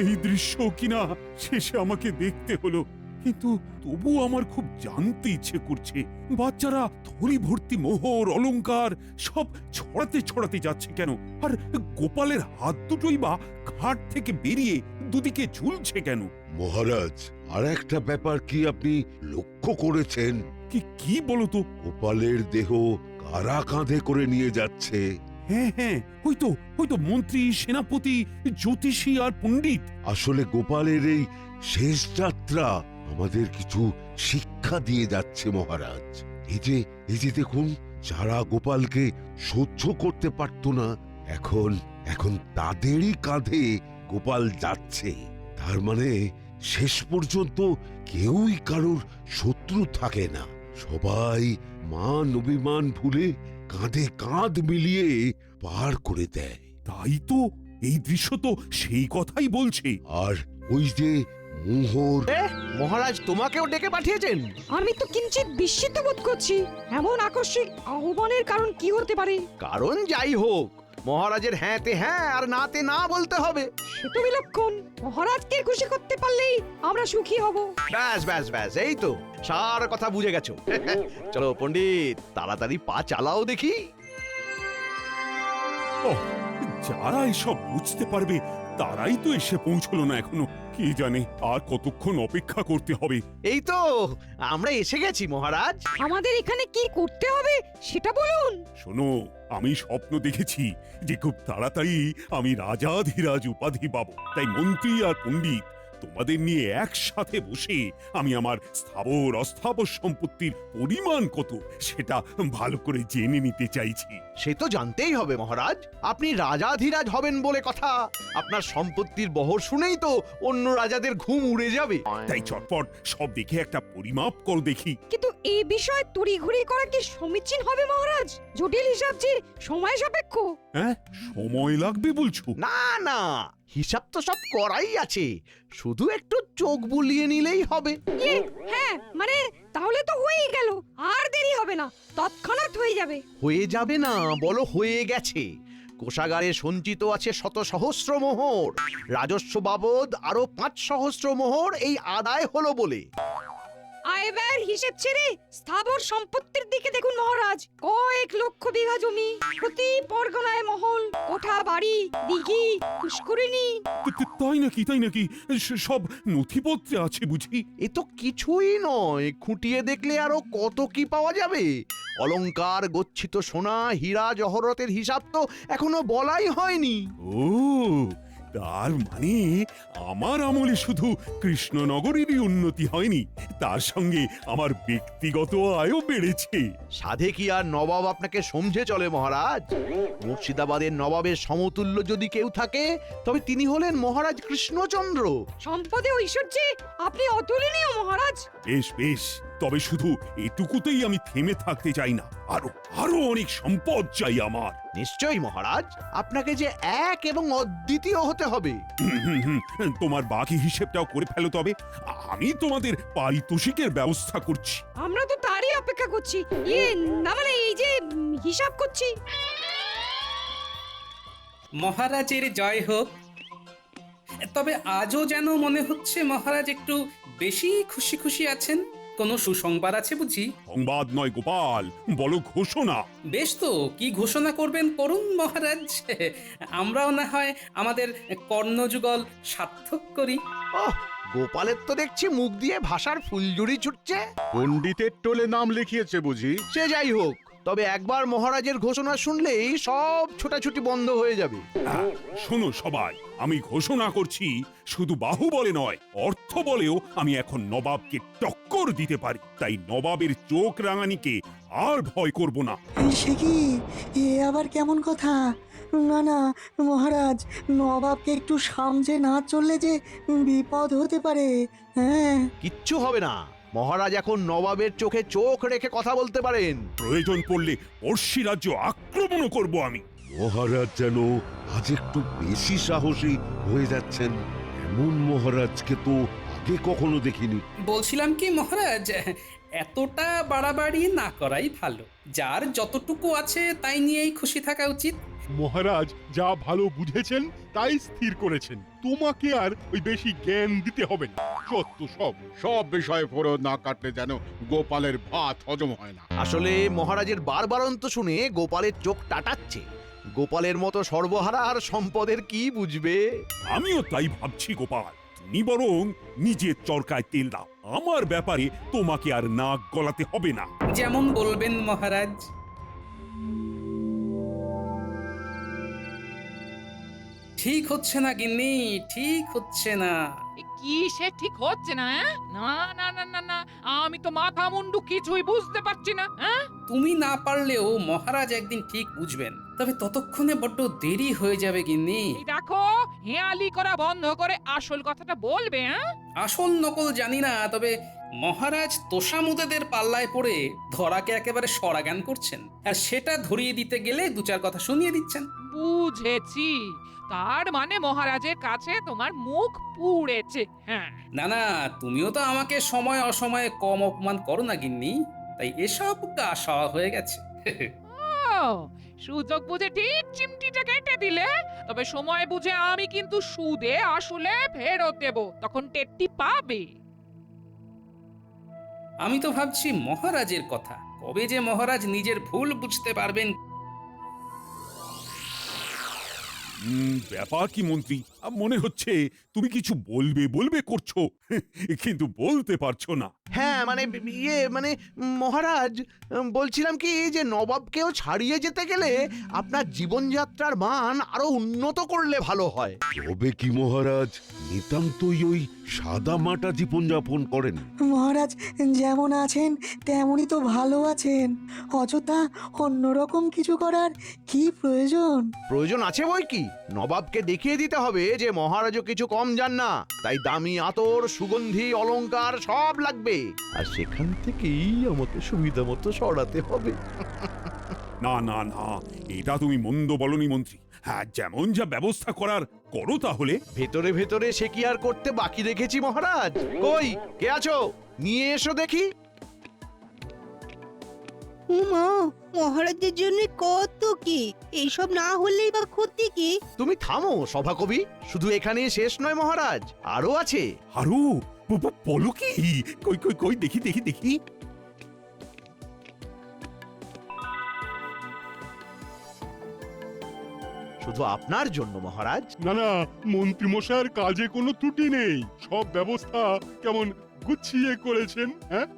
এই দৃশ্য কিনা শেষে আমাকে দেখতে হলো, কিন্তু তবু আমার খুব জানতে ইচ্ছে করছে বাচ্চারা থলি ভর্তি মোহর অলংকার সব ছড়াতে ছড়াতে যাচ্ছে কেন, আর গোপালের হাত দুটোই বা ঘাট থেকে বেরিয়ে দুদিকে ঝুলছে কেন? মহারাজ, আর একটা ব্যাপার কি আপনি লক্ষ্য করেছেন? কি কি বলতো? গোপালের দেহ কারা কাঁধে করে নিয়ে যাচ্ছে? হ্যাঁ হ্যাঁ, হয়তো মন্ত্রী, সেনাপতি, জ্যোতিষী আর পণ্ডিত। আসলে গোপালের এই শেষ যাত্রা আমাদের কিছু শিক্ষা দিয়ে যাচ্ছে মহারাজ। এই যে দেখুন, যারা গোপালকে সহ্য করতে পারত না, এখন তাদেরই কাঁধে গোপাল যাচ্ছে। তার মানে শেষ পর্যন্ত কেউই কারোর শত্রু থাকে না, সবাই মান অভিমান ভুলে কাঁধে কাঁধ মিলিয়ে পার করে দেয়। তাই তো, এই দৃশ্য তো সেই কথাই বলছে। আর ওই যে মোহর। মহারাজ তোমাকেও ডেকে পাঠিয়েছেন? আমি তো কিঞ্চিত বিস্মিত বোধ করছি। এমন আকস্মিক আহ্বানের কারণ কি হতে পারে? কারণ যাই হোক, মহারাজের হ্যাঁতে হ্যাঁ আর নাতে না বলতে হবে। সে তো বিলক্ষণ। মহারাজকে খুশি করতে পারলেই আমরা সুখী হব। ব্যাস ব্যাস ব্যাস, এই তো সার কথা বুঝে গেছো। চলো পণ্ডিত, তাড়াতাড়ি পা চালাও দেখি। ওহ, যারা এসব বুঝতে পারবে তারাই তো এসে পৌঁছলো না এখনো। কি জানে আর কতক্ষণ অপেক্ষা করতে হবে। এই তো আমরা এসে গেছি মহারাজ। আমাদের এখানে কি করতে হবে সেটা বলুন। শোনো, আমি স্বপ্ন দেখেছি যে খুব তাড়াতাড়ি আমি রাজাধিরাজ উপাধি পাবো। তাই মন্ত্রী আর পণ্ডিত তোমাদের নিয়ে একসাথে বসে আমি আমার স্থাবর অস্থাবর সম্পত্তির পরিমাণ কত সেটা ভালো করে জেনে নিতে চাইছি। সে তো জানতেই হবে মহারাজ, আপনি রাজাধিরাজ হবেন বলে কথা। আপনার সম্পত্তির বহর শুনেই তো অন্য রাজাদের ঘুম উড়ে যাবে। তাই চটপট সব দেখে একটা পরিমাপ কর দেখি। কিন্তু এই বিষয়ে তড়িঘড়ি করা কি সমীচীন হবে মহারাজ? জটিল হিসাব যে সময় সাপেক্ষ। হ্যাঁ, সময় লাগবে বলছো? না না, হিসাব তো সব করাই আছে, শুধু একটু চোখ বুলিয়ে নিলেই হবে। হ্যাঁ, মানে তাহলে তো হয়েই গেল, আর দেরি হবে না, তৎক্ষণাৎ হয়ে যাবে। হয়ে যাবে না, বলো হয়ে গেছে। কোষাগারে সঞ্চিত আছে শত সহস্র মোহর, রাজস্ব বাবদ আরো 5 সহস্র মোহর এই আদায় হলো বলে। আয় ব্যয়ের হিসেব ছেড়ে স্থাবর সম্পত্তির দিকে দেখুন মহারাজ। কয়েক লক্ষ বিঘা জমি, প্রতি পরগনায় মহল, কোঠা বাড়ি, দিঘি, পুষ্করিণী। তাই নাকি? সব নথিপত্রে আছে বুঝি? এ তো কিছুই নয়, খুঁটিয়ে দেখলে আরো কত কি পাওয়া যাবে। অলংকার, গচ্ছিত সোনা, হীরা জহরতের হিসাব তো এখনো বলাই হয়নি। ও, তার মানে আমার আমলে শুধু কৃষ্ণনগরেরই উন্নতি হয়নি, তার সঙ্গে আমার ব্যক্তিগত আয়ও বেড়েছে। সাধে কি আর নবাব আপনাকে সমঝে চলে মহারাজ? মুর্শিদাবাদের নবাবের সমতুল্য যদি কেউ থাকে তবে তিনি হলেন মহারাজ কৃষ্ণচন্দ্র। সম্পদে ঐশ্বর্যে আপনি অতুলনীয় মহারাজ। বেশ বেশ, তবে শুধু এটুকুতেই আমি থেমে থাকতে চাই না, আরো অনেক সম্পদ চাই আমার। নিশ্চয়ই মহারাজ, আপনাকে যে এক এবং অদ্বিতীয় হতে হবে। তোমার বাকি হিসেবটাও করে ফেলো, তবে আমি তোমাদের পারিতোষিকের ব্যবস্থা করছি। আমরা তো তারই অপেক্ষা করছি। না মানে এই যে হিসাব করছি। মহারাজের জয় হোক। তবে আজও যেন মনে হচ্ছে মহারাজ একটু বেশি খুশি খুশি আছেন। কোনো সুসংবাদ আছে বুঝি? সংবাদ নয় গোপাল, বলো ঘোষণা। বেশ তো, কি ঘোষণা করবেন করুন মহারাজ। আমরাও না হয় আমাদের কর্ণযুগল সার্থক করি। ওহ, গোপালের তো দেখছি মুখ দিয়ে ভাষার ফুলঝুরি ছুটছে। পণ্ডিতের টোলে নাম লিখিয়েছে বুঝি? সে যাই হোক, তবে একবার মহারাজের ঘোষণা শুনলেই সব ছোটাছুটি বন্ধ হয়ে যাবে। শোনো সবাই, আমি ঘোষণা করছি, শুধু বাহুবলে নয়, অর্থ বলেও আমি এখন নবাবকে টক্কর দিতে পারি। তাই নবাবের চোখ রাঙানিকে আর ভয় করব না। সে কি, এ আবার কেমন কথা? না না মহারাজ, নবাবকে একটু সামনে না চললে যে বিপদ হতে পারে। হ্যাঁ, কিচ্ছু হবে না, মহারাজ এখন নবাবের চোখে চোখ রেখে কথা বলতে পারেন। প্রয়োজন পড়লে পড়শি রাজ্য আক্রমণ করব আমি। মহারাজ যেন আজ একটু বেশি সাহসী হয়ে যাচ্ছেন। এমন মহারাজকে তো আগে কখনো দেখিনি। বলছিলাম কি মহারাজ, এতটা বাড়াবাড়ি না করাই ভালো। যার যতটুকু আছে তাই নিয়েই খুশি থাকা উচিত। মহারাজ যা ভালো বুঝেছেন তাই স্থির করেছেন, তোমাকে আর ওই বেশি জ্ঞান দিতে হবে না। সত্য সব সব বিষয়ে ফোরত না কাটলে যেন গোপালের ভাত হজম হয় না। আসলে মহারাজের বারবারন্ত শুনে গোপালের চোখ টাটাচ্ছে। গোপালের মতো সর্বহারা আর সম্পদের কি বুঝবে? আমিও তাই ভাবছি গোপাল, তুমি বরং নিজের চরকায় তেল দাও, আমার ব্যাপারে তোমাকে আর নাক গলাতে হবে না। যেমন বলবেন মহারাজ। ঠিক হচ্ছে না গিন্নি, ঠিক হচ্ছে না। কি সে ঠিক হচ্ছে না? না না না না না, আমি তো মাথা মুন্ডু কিছুই বুঝতে পারছি না। হ্যাঁ, তুমি না পারলেও মহারাজ একদিন ঠিক বুঝবেন, তবে ততক্ষণে বড্ড দেরি হয়ে যাবে গিন্নি। এই দেখো, হেয়ালি করা বন্ধ করে আসল কথাটা বলবে। হ্যাঁ, আসল নকল জানি না, তবে মহারাজ তোষামুদেদের পাল্লায় পড়ে ধরাকে একেবারে সরাজ্ঞান করছেন, আর সেটা ধরিয়ে দিতে গেলে দু চার কথা শুনিয়ে দিচ্ছেন। বুঝেছি। তার মানে মহারাজের কাছে তোমার মুখ পুড়েছে। হ্যাঁ, না না, তুমিও তো আমাকে সময় অসময়ে কম অপমান করো না গিন্নি, তাই এসব গা সওয়া হয়ে গেছে। ও, সুযোগ বুঝে ঠিক চিমটিটা কেটে দিলে। তবে সময় বুঝে আমি কিন্তু সুদে আসলে ফেরত দেব, তখন টেটটি পাবে। আমি তো ভাবছি মহারাজের কথা, কবে যে মহারাজ নিজের ভুল বুঝতে পারবেন। ব্যাপার কি মন্ত্রী, মনে হচ্ছে তুমি কিছু বলবে বলবে করছো, কিন্তু বলতে পারছো না। হ্যাঁ মানে মানে মহারাজ, বলছিলাম কি যে নবাবকেও ছাড়িয়ে যেতে গেলে আপনার জীবনযাত্রার মান আরো উন্নত করলে ভালো হয়। তবে কি মহারাজ নিতান্তই ওই সাদা মাটা জীবনযাপন করেন? মহারাজ যেমন আছেন তেমনই তো ভালো আছেন, অযথা অন্যরকম কিছু করার কি প্রয়োজন? প্রয়োজন আছে বই কি, নবাবকে দেখিয়ে দিতে হবে যে মহারাজও কিছু কম যান না, তাই দামি আতর, সুগন্ধি, অলংকার সব লাগবে, আর সেখান থেকেই আমাকে সুবিধা মতো সরাতে হবে। না না না, এটা তুমি মন্দ বলনি মন্ত্রী। হ্যাঁ, যেমন যা ব্যবস্থা করার করো তাহলে। ভেতরে ভেতরে সে কি আর করতে বাকি রেখেছি মহারাজ? কই কে আছো, নিয়ে এসো দেখি। উমা, মহারাজের জন্য কত কি, এইসব না হলেই বা ক্ষতি কি? তুমি থামো সভাকবি, শুধু এখানেই শেষ নয় মহারাজ, আরো আছে। আরো বলো কি? কই কই কই, দেখি দেখি দেখি। শুধু আপনার জন্য মহারাজ। না না, মন্ত্রী মশাইয়ের কাজে কোনো ত্রুটি নেই, সব ব্যবস্থা কেমন গুছিয়ে করেছেন। হ্যাঁ,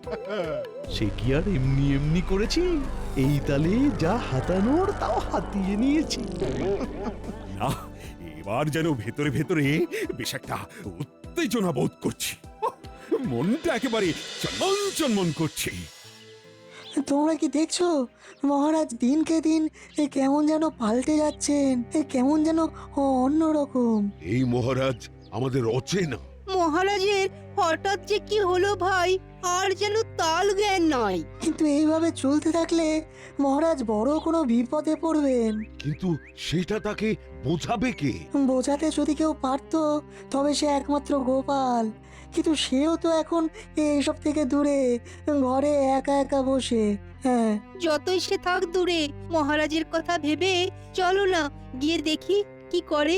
সে কি আর এমনি এমনি করেছি, এই তালে যা হাতানোর তাও হাতিয়ে নিয়েছি। না, এবার যেন ভেতরে ভেতরে বেশ একটা উত্তেজনা বোধ করছি, মনটা একেবারে চনমন চনমন করছে। তোমরা কি দেখছো মহারাজ দিনকে দিন কেমন যেন পাল্টে যাচ্ছেন, কেমন যেন অন্যরকম। এই মহারাজ আমাদের অচেনা। মহারাজের হঠাৎ যে কি হলো ভাই, আর যেন তাল জ্ঞান নাই। কিন্তু এইভাবে চলতে থাকলে মহারাজ বড় কোনো বিপদে পড়বেন। কিন্তু সেটা তাকে বোঝাবে কে? বোঝাতে যদি কেউ পারতো তবে সে একমাত্র গোপাল, কিন্তু সেও তো এখন এইসব থেকে দূরে, ঘরে একা একা বসে। হ্যাঁ, যতই সে থাক দূরে, মহারাজের কথা ভেবে চলো না গিয়ে দেখি কি করে।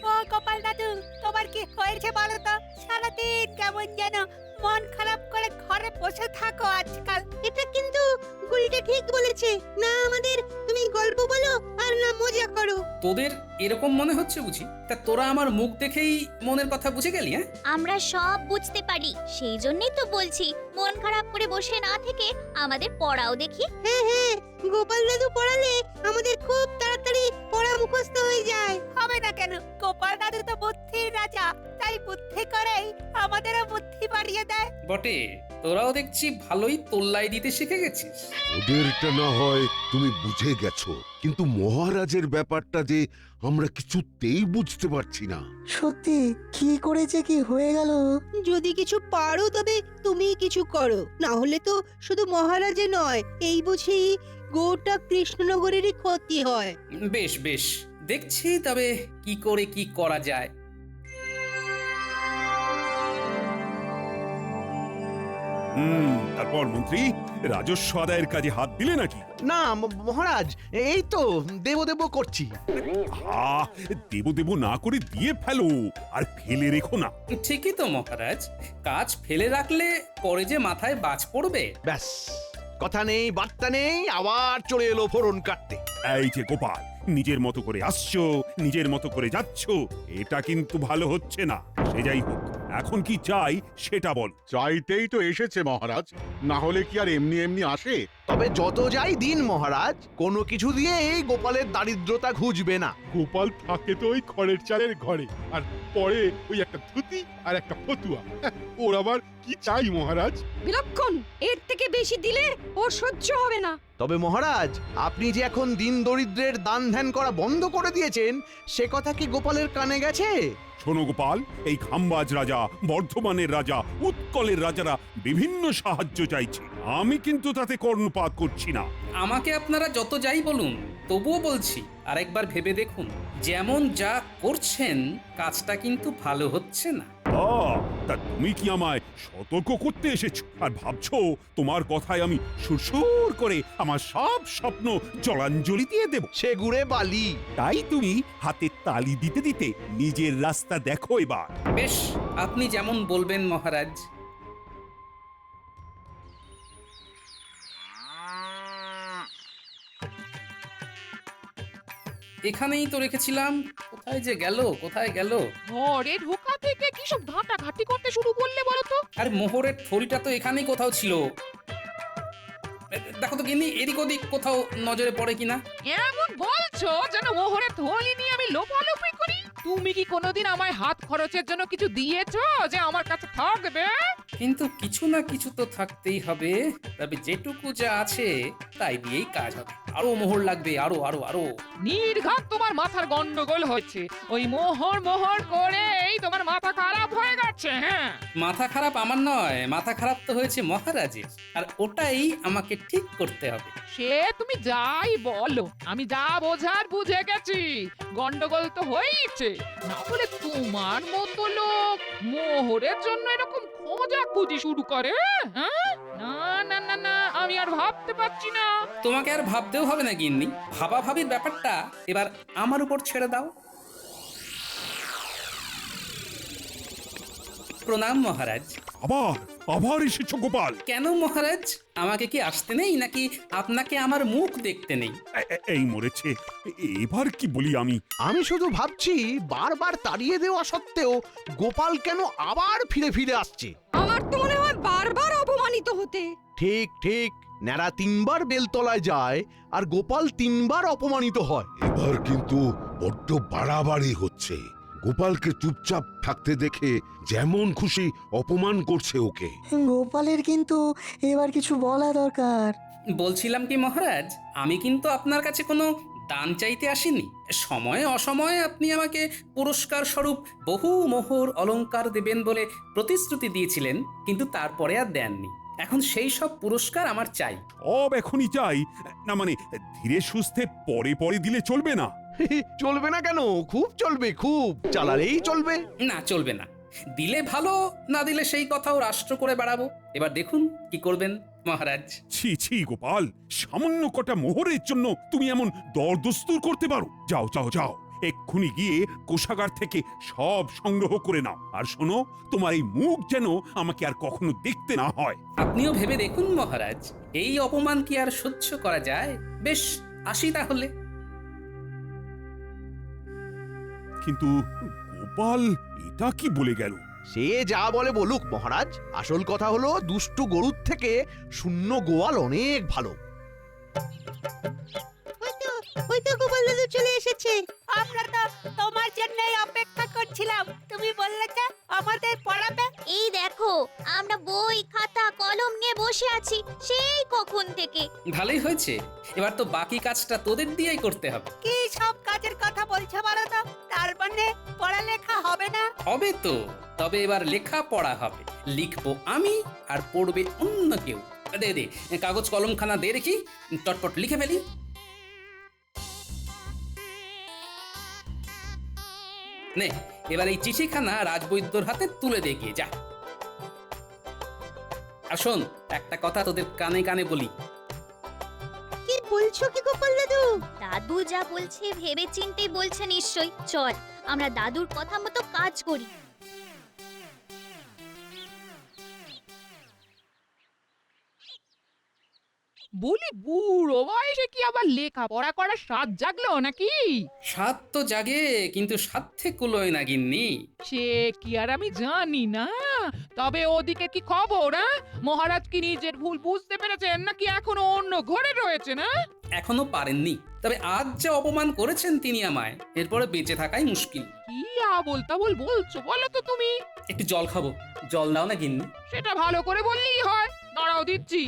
ও গোপাল দাদু, তোমার কি হয়েছে বলো তো? সারাদিন কেমন যেন মন খারাপ করে ঘরে বসে থাকো আজকাল। এটা কিন্তু গুলটে ঠিক বলেছে না, আমাদের তুমি গল্প বলো আর না মজা করো। তোদের এরকম মনে হচ্ছে বুঝি? তা তোরা আমার মুখ দেখেই মনের কথা বুঝে গেলি? হ্যাঁ, আমরা সব বুঝতে পারি, সেই জন্যই তো বলছি মন খারাপ করে বসে না থেকে আমাদের পড়াও দেখি। হ্যাঁ হ্যাঁ, গোপাল দাদু পড়ালে আমাদের খুব তাড়াতাড়ি পড়া মুখস্থ হয়ে যায়। হবে না কেন, গোপাল দাদু তো বুদ্ধির রাজা, তাই বুদ্ধি করেই আমাদেরও বুদ্ধি বাড়িয়ে দেয়। বটে, তোরাও দেখছি ভালোই তোল্লাই দিতে শিখে গেছিস। ওদেরটা না হয় তুমি বুঝে গেছো, কিন্তু মহারাজের ব্যাপারটা যে আমরা কিছুতেই বুঝতে পারছি না। সত্যি কি করেছে কি হয়ে গেল? যদি কিছু পারো তবে তুমি কিছু করো, না হলে তো শুধু মহারাজে নয়, এই বুঝি গোটা কৃষ্ণনগরেরই ক্ষতি হয়। বেশ বেশ, দেখছি তবে কি করে কি করা যায়। তারপর মন্ত্রী রাজস্ব আদায়ের কাজে হাত দিলে নাকি? না মহারাজ, এই তো দেব দেব করছি। দেব দেব না করে দিয়ে ফেলো, আর ফেলে রেখো না। ঠিকই তো মহারাজ, কাজ ফেলে রাখলে পরে যে মাথায় বাজ পড়বে। ব্যাস, কথা নেই বার্তা নেই, আবার চলে এলো ফোড়ন কাটতে। এই যে গোপাল, নিজের মতো করে আসছো, নিজের মতো করে যাচ্ছ, এটা কিন্তু ভালো হচ্ছে না। সে যাই হোক, এখন কি চাই সেটা বল। চাইতেই তো এসেছে মহারাজ, না হলে কি আর এমনি এমনি আসে? তবে যত যাই দিন মহারাজ, কোনো কিছু দিয়ে এই গোপালের দারিদ্রতা ঘুচবে না। গোপাল থাকে তো ওই খড়ের চালের ঘরে, আর পরে ওই একটা ধুতি আর একটা ফতুয়া। ওর আবার কি চাই মহারাজ? বিলক্ষণ, এর থেকে বেশি দিলে ওর সহ্য হবে না। তবে মহারাজ, আপনি যে এখন দিন দরিদ্রের দান ধ্যান করা বন্ধ করে দিয়েছেন, সে কথা কি গোপালের কানে গেছে? শোনো গোপাল, এই খাম্বাজ রাজা, বর্ধমানের রাজা, উৎকলের রাজারা বিভিন্ন সাহায্য চাইছে। আমি কিন্তু তাতে কর্ণপাত করছি না। আমাকে আপনারা যত যাই বলুন, তবুও বলছি আরেকবার ভেবে দেখুন, যেমন যা করছেন কাজটা কিন্তু ভালো হচ্ছে না। তা তুমি কি আমায় সতর্ক করতে এসেছো, আর ভাবছো তোমার কথায় আমি সুরসুর করে আমার সব স্বপ্ন জলাঞ্জলি দিয়ে দেব? সে গুড়ে বালি। তাই তুমি হাতে তালি দিতে দিতে নিজের রাস্তা দেখো এবার। বেশ, আপনি যেমন বলবেন মহারাজ। এখানেই তো রেখেছিলাম, কোথায় যে গেল, কোথায় গেল? ঘরে ঢোকা থেকে কি সব ঘাটাঘাটি করতে শুরু করলে বলো তো? আর মোহরের থলিটা তো এখানেই কোথাও ছিল। দেখো তো গিন্নি, এদিক ওদিক কোথাও নজরে পড়ে কিনা। এমন বলছো যেন মোহরের থলি নিয়ে আমি লোপালোপি করি। তুমি কি কোনোদিন আমায় হাত খরচের জন্য কিছু দিয়েছো যে আমার কাছে থাকবে? কিন্তু কিছু না কিছু তো থাকতেই হবে। তবে যেটুকু যা আছে তাই দিয়েই কাজ হবে। আরো মোহর লাগবে, আরো আরো আরো। নির্ঘাত তোমার মাথার গন্ডগোল হচ্ছে। ওই মোহর মোহর করেই তোমার মাথা খারাপ হয়ে গেছে। হ্যাঁ, মাথা খারাপ আমার নয়, মাথা খারাপ তো হয়েছে মহারাজের, আর ওটাই আমাকে ঠিক করতে হবে। সে তুমি যাই বলো, আমি যা বোঝার বুঝে গেছি। গন্ডগোল তো হয়েছে, না বলে তোমার মতো লোক মোহরের জন্য এরকম খোঁজাখুঁজি শুরু করে? হ্যাঁ, না না না না, আমি আর ভাবতে পারছি না। তোমাকে আর ভাবতেও হবে না গিন্নি, ভাবাভাবির ব্যাপারটা এবার আমার উপর ছেড়ে দাও। প্রণাম মহারাজ। আবার আবার এসেছো গোপাল? কেন মহারাজ, আমাকে কি আসতে নেই, নাকি আপনাকে আমার মুখ দেখতে নেই? এই মরেছে, এবার কি বলি আমি? আমি শুধু ভাবছি, বারবার তাড়িয়ে দেওয়া সত্ত্বেও গোপাল কেন আবার ফিরে ফিরে আসছে। আমার তো মনে হয় বারবার অপমানিত হতে। ঠিক ঠিক, ন্যাড়া 3বার বেলতলায় যায় আর গোপাল 3বার অপমানিত হয়। এবার কিন্তু বড্ড বাড়াবাড়ি হচ্ছে। গোপালকে চুপচাপ থাকতে দেখে যেমন খুশি অপমান করছে ওকে। গোপালের কিন্তু এবার কিছু বলা দরকার। বলছিলাম কি মহারাজ, আমি কিন্তু আপনার কাছে কোনো দান চাইতে আসিনি। সময়ে অসময়ে আপনি আমাকে পুরস্কার স্বরূপ বহু মোহর অলংকার দেবেন বলে প্রতিশ্রুতি দিয়েছিলেন, কিন্তু তারপরে আর দেননি। এখন সেই সব পুরস্কার আমার চাই। এখনই চাই? না মানে ধীরে সুস্থে পরে পরে দিলে চলবে না? চলবে না কেন? খুব চলবে, খুব চালালেই চলবে। না, চলবে না। দিলে ভালো, না দিলে সেই কথাও রাষ্ট্র করে বেড়াবো। এবার দেখুন কি করবেন মহারাজ। ছি ছি গোপাল, সামান্য কটা মোহরের জন্য তুমি এমন দরদস্তুর করতে পারো? যাও যাও যাও, এক্ষুনি গিয়ে কোষাগার থেকে সব সংগ্রহ করে নাও। আর শোনো, তোমার এই মুখ যেন আমাকে আর কখনো দেখতে না হয়। আপনিও ভেবে দেখুন মহারাজ, এই অপমান কি আর সহ্য করা যায়? বেশ, আসি তাহলে। কিন্তু গোপাল এটা কি বলে গেল? সে যা বলে বলুক মহারাজ, আসল কথা হলো দুষ্টু গরুর থেকে শূন্য গোয়াল অনেক ভালো। ওই তো গোপাল দাদু চলে এসেছে। আমরা তো তোমার জন্যই অপেক্ষা করছিলাম। তুমি বললে যে আমাদের পড়াবে। এই দেখো, আমরা বই খাতা কলম নিয়ে বসে আছি সেই কখন থেকে। ভালোই হয়েছে, এবার তো বাকি কাজটা তোদের দিয়েই করতে হবে। কি সব কাজের কথা বলছো বলো তো? তার মানে পড়ালেখা হবে না? হবে তো, তবে এবার লেখা পড়া হবে। লিখবো আমি, আর পড়বে অন্য কেউ। দে দে কাগজ কলমখানা দে দেখি, চটপট লিখে ফেলি। নে, এবার এই চিঠিখানা রাজবৈদ্যর হাতে তুলে দে গিয়ে, যা। আসুন একটা কথা তোদের কানে কানে বলি। কি বলছো কি গোপাল দাদু? দাদু যা বলছে ভেবে চিন্তেই বলছে নিশ্চয়ই। চল আমরা দাদুর কথা মতো কাজ করি। বলি বুড়ো বয়সে কি আবার লেখাপড়া করার স্বাদ জাগলো নাকি? স্বাদ তো জাগে, কিন্তু সাধ্যে কুলোয় না গিন্নি। সে কি আর আমি জানি না। তবে ওদিকে কি খবর? মহারাজ কি নিজের ভুল বুঝতে পেরেছেন নাকি এখনো অন্য ঘরে রয়েছে? না এখনো পারেননি, তবে আজ যে অপমান করেছেন তিনি আমায়, এরপরে বেঁচে থাকাই মুশকিল। কি আবোল তাবোল বলছো বলো তো তুমি? একটু জল খাবো, জল দাও না গিন্নি। সেটা ভালো করে বললেই হয়। দাঁড়াও দিচ্ছি।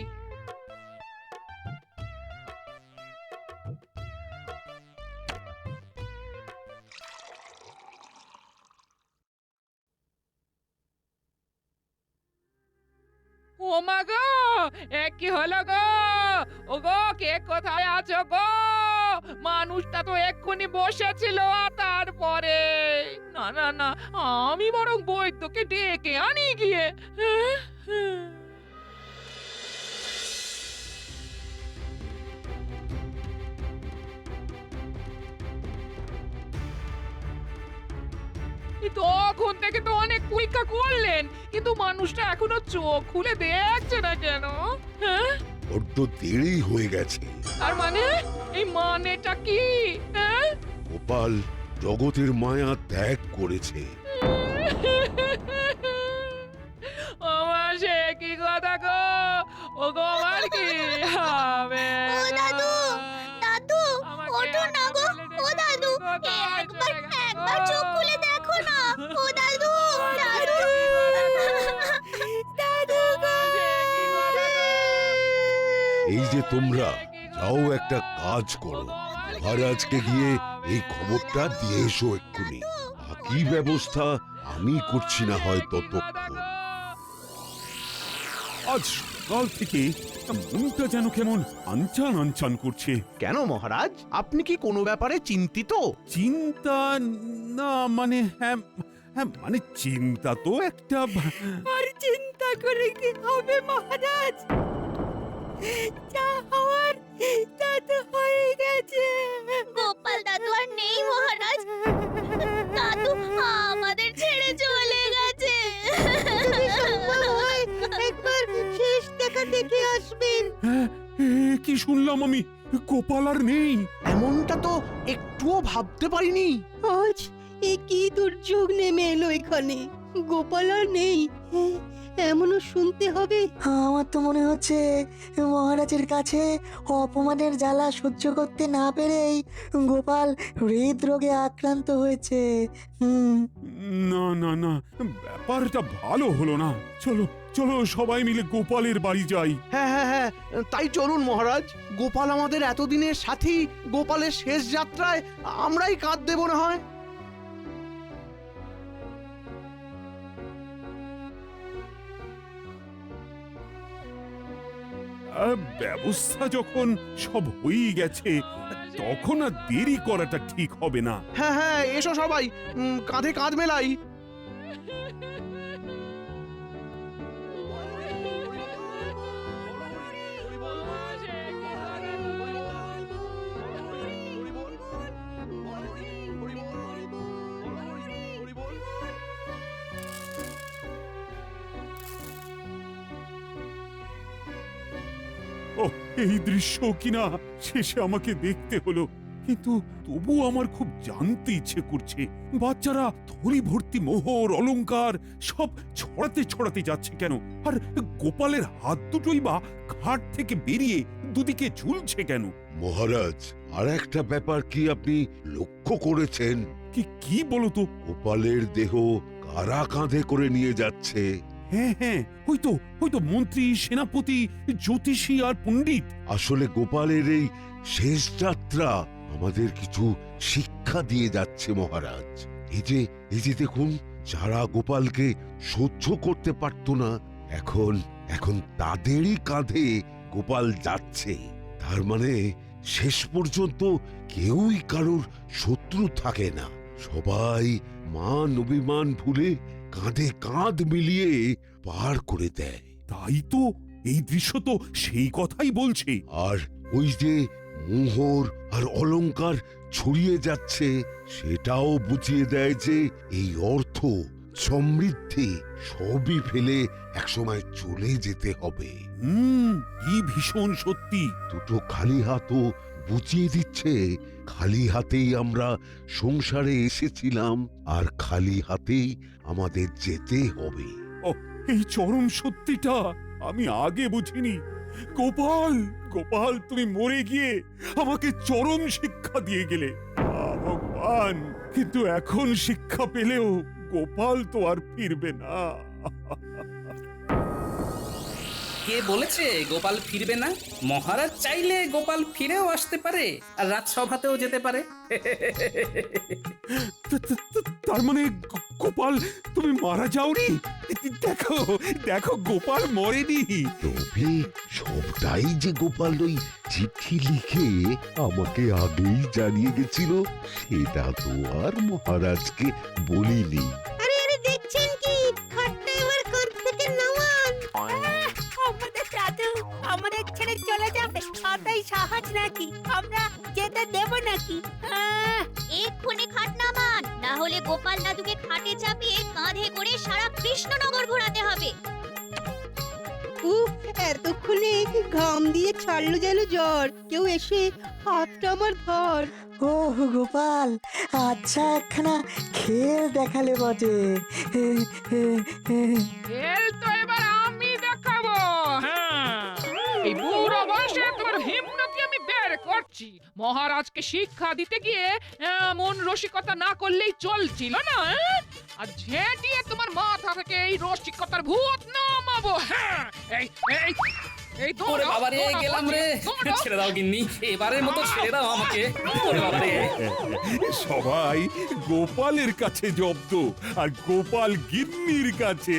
ও মা গো, কি হলো গো? ও গো, কে কোথায় আছো গো? মানুষটা তো এক্ষুনি বসেছিল, তারপরে না না না, আমি বরং বৈদ্যকে ডেকে আনি গিয়ে। তখন থেকে তো অনেক পরীক্ষা করলেন, কিন্তু মানুষটা এখনো চোখ খুলে দেখছে না কেন? হ্যাঁ, বড্ড দেরি হয়ে গেছে। তার মানে এই মানেটা কি? হ্যাঁ, গোপাল জগতের মায়া ত্যাগ করেছে। আমার সে কি কথা গো? ও গো, আমার কি হবে? ও দাদু, দাদু ওঠো না গো। ও দাদু, একবার চোখ খুলে দেখো না। ও দাদু, দাদু, দাদু গো। এই যে তোমরা যাও, একটা কাজ করো, মহারাজকে গিয়ে এই খবরটা দিয়ে এসো এক্ষুনি। বাকি ব্যবস্থা আমি করছি না হয় ততক্ষণ। আজ সকাল থেকে মনটা যেন কেমন আনচান আনচান করছে। কেন মহারাজ, আপনি কি কোনো ব্যাপারে চিন্তিত? চিন্তা না, মানে হ্যাঁ হ্যাঁ, মানে চিন্তা তো একটা। আর চিন্তা করে কি হবে মহারাজ? যা হওয়ার তা তো হয়ে গেছে। গোপাল দাদু আর নেই মহারাজ। দাদু আমাদের ছেড়ে চলে গেছে। একবার শেষ দেখা দেখে আসবেন। হ্যাঁ, কি শুনলাম আমি? গোপাল আর নেই। এমনটা তো একটুও ভাবতে পারিনি। আজ কি দুর্যোগ নেমে এলো এখানে? গোপাল আর নেই, এমনও শুনতে হবে। আমার তো মনে হচ্ছে মহারাজের কাছে অপমানের জ্বালা সহ্য করতে না পেরেই গোপাল হৃদরোগে আক্রান্ত হয়েছে। না না না, ব্যাপারটা ভালো হলো না। চলো চলো, সবাই মিলে গোপালের বাড়ি যাই। হ্যাঁ হ্যাঁ হ্যাঁ, তাই চলুন মহারাজ। গোপাল আমাদের এতদিনের সাথী, গোপালের শেষ যাত্রায় আমরাই কাঁধ দেব না হয়। ব্যবস্থা যখন সব হয়েই গেছে, তখন আর দেরি করাটা ঠিক হবে না। হ্যাঁ হ্যাঁ, এসো সবাই, কাঁধে কাঁধ মেলাই। ও, এই দৃশ্য কিনা শেষে আমাকে দেখতে হলো, কিন্তু তবু আমার খুব জানতে ইচ্ছে করছে, বাচ্চারা থলি ভর্তি মোহর অলংকার সব ছড়াতে ছড়াতে যাচ্ছে কেন? আর গোপালের হাত দুটোই বা ঘাট থেকে বেরিয়ে দুদিকে ঝুলছে কেন? মহারাজ, আর একটা ব্যাপার কি আপনি লক্ষ্য করেছেন? কি বলো তো? গোপালের দেহ কারা কাঁধে করে নিয়ে যাচ্ছে? হ্যাঁ হ্যাঁ, হয়তো মন্ত্রী, সেনাপতি, জ্যোতিষী আর পণ্ডিত। আসলে গোপালের এই শেষ যাত্রা আমাদের কিছু শিক্ষা দিয়ে যাচ্ছে মহারাজ। এই যে দেখুন, যারা গোপালকে সহ্য করতে পারত না, এখন তাদেরই কাঁধে গোপাল যাচ্ছে। তার মানে শেষ পর্যন্ত কেউই কারোর শত্রু থাকে না, সবাই মান অভিমান ভুলে কাঁধে কাঁধ মিলিয়ে পার করে দেয়। তাই তো, এই দৃশ্য তো সেই কথাই বলছে। আর ওই যে মোহর আর অলংকার ছড়িয়ে যাচ্ছে, সেটাও বুঝিয়ে দেয় যে এই অর্থ, সমৃদ্ধি সবই ফেলে একসময় চলে যেতে হবে। কি ভীষণ সত্যি। দুটো খালি হাতও বুঝিয়ে দিচ্ছে খালি হাতেই আমরা সংসারে এসেছিলাম, আর খালি হাতেই আমাদের যেতে হবে। এই চরম সত্যিটা আমি আগে বুঝিনি। গোপাল, গোপাল, তুমি মরে গিয়ে আমাকে চরম শিক্ষা দিয়ে গেলে। ভগবান, কিন্তু এখন শিক্ষা পেলেও গোপাল তো আর ফিরবে না। কে বলেছে গোপাল ফিরবে না? মহারাজ চাইলে গোপাল ফিরেও আসতে পারে, আর রাজসভাতেও যেতে পারে। তার মানে গোপাল, তুমি মারা যাওনি? দেখো, দেখো, গোপাল মরেনি। তবে সবটাই যে গোপাল ওই চিঠি লিখে আমাকে আগেই জানিয়ে গেছিল, সেটা তো আর মহারাজকে বলিনি। আরে আরে, দেখছেন কি? খাটটা এবার কাঁধ থেকে নামান। আমাদের দাদু আমাদের ছেড়ে চলে যাবে, তাই সাহস নাকি? আমরা যেতে দেব নাকি? এক্ষুনি খাট নামান, না হলে গোপাল দাদুকে খাটে চাপিয়ে কাঁধে করে সারা কৃষ্ণনগর ঘোরাতে হবে। উফ, এতক্ষণে ঘাম দিয়ে ছাড়লো যেন জ্বর। কেউ এসে হাতটা আমার ধর। ও গোপাল, আচ্ছা একখানা খেল দেখালে বটে। খেল তো এবার আমি দেখাবো। হ্যাঁ, এই বুড়ো বয়সে তোমার হিম্মতি আমি বের করছি। মহারাজকে শিক্ষা দিতে গিয়ে এমন রসিকতা না করলেই চলছিল না। আর ঝেঁটিয়ে তোমার মাথা থেকে এই রসিকতার ভূত নামাবো। হ্যাঁ, এই এই এই ওরে বাবারে, গেলাম রে। ছেড়ে দাও গিন্নি, এবারের মতো ছেড়ে দাও আমাকে। ওরে বাবারে, সবাই গোপালের কাছে জব্দ, আর গোপাল গিন্নির কাছে।